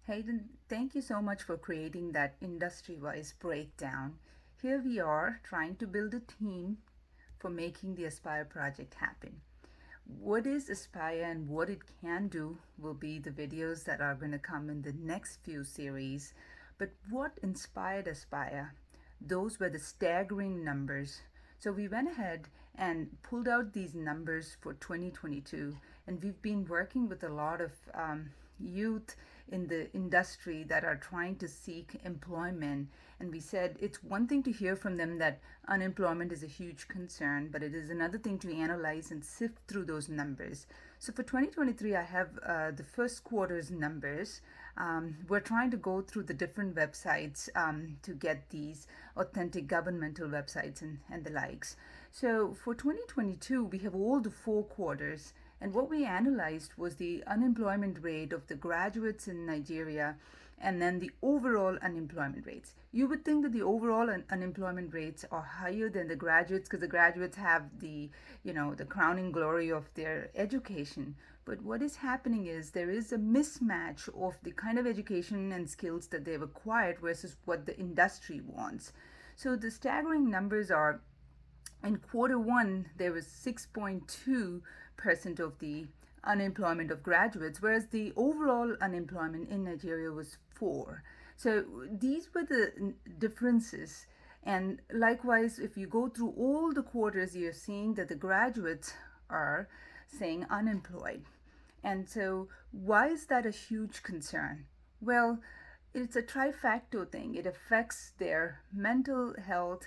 Hayden, thank you so much for creating that industry wise breakdown. Here we are trying to build a team for making the Aspire project happen. What is Aspire and what it can do will be the videos that are going to come in the next few series. But what inspired Aspire? Those were the staggering numbers. So we went ahead and pulled out these numbers for 2022, and we've been working with a lot of youth in the industry that are trying to seek employment. And we said it's one thing to hear from them that unemployment is a huge concern, but it is another thing to analyze and sift through those numbers. So for 2023, I have the first quarter's numbers. We're trying to go through the different websites to get these authentic governmental websites and the likes. So for 2022, we have all the four quarters. And what we analyzed was the unemployment rate of the graduates in Nigeria and then the overall unemployment rates. You would think that the overall unemployment rates are higher than the graduates because the graduates have the crowning glory of their education. But what is happening is there is a mismatch of the kind of education and skills that they've acquired versus what the industry wants. So the staggering numbers are in quarter one, there was 6.2% of the unemployment of graduates, whereas the overall unemployment in Nigeria was 4. So these were the differences. And likewise, if you go through all the quarters, you're seeing that the graduates are saying unemployed. And so, why is that a huge concern? Well, it's a trifactor thing. It affects their mental health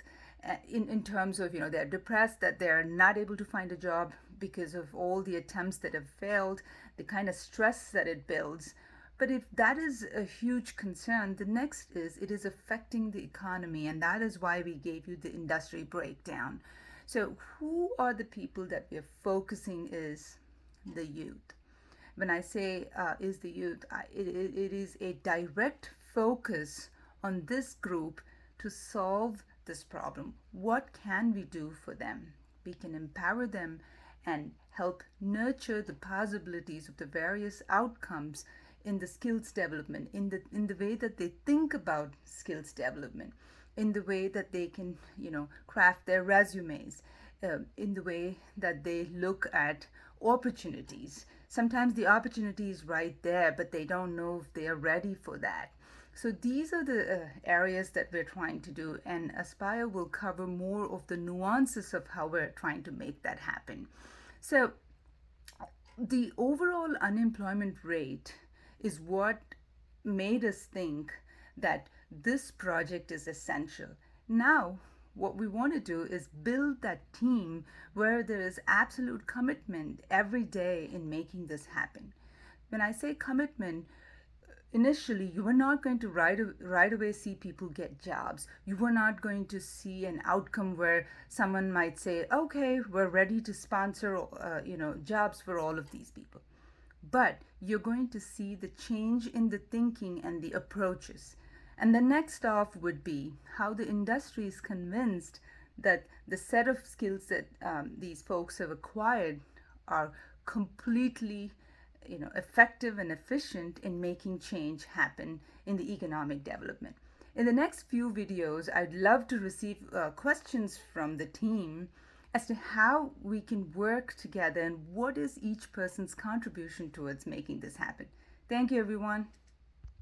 in terms of, they're depressed, that they're not able to find a job because of all the attempts that have failed, the kind of stress that it builds. But if that is a huge concern, the next is it is affecting the economy, and that is why we gave you the industry breakdown. So, who are the people that we're focusing is the youth. When I say is the youth, it is a direct focus on this group to solve this problem. What can we do for them? We can empower them and help nurture the possibilities of the various outcomes in the skills development, in the way that they think about skills development, in the way that they can craft their resumes, in the way that they look at opportunities. Sometimes the opportunity is right there, but they don't know if they are ready for that. So these are the areas that we're trying to do, and Aspire will cover more of the nuances of how we're trying to make that happen. So the overall unemployment rate is what made us think that this project is essential. Now, what we want to do is build that team where there is absolute commitment every day in making this happen. When I say commitment, initially you were not going to right away see people get jobs. You were not going to see an outcome where someone might say, okay, we're ready to sponsor jobs for all of these people. But you're going to see the change in the thinking and the approaches. And the next off would be how the industry is convinced that the set of skills that these folks have acquired are completely effective and efficient in making change happen in the economic development. In the next few videos, I'd love to receive questions from the team as to how we can work together and what is each person's contribution towards making this happen. Thank you, everyone.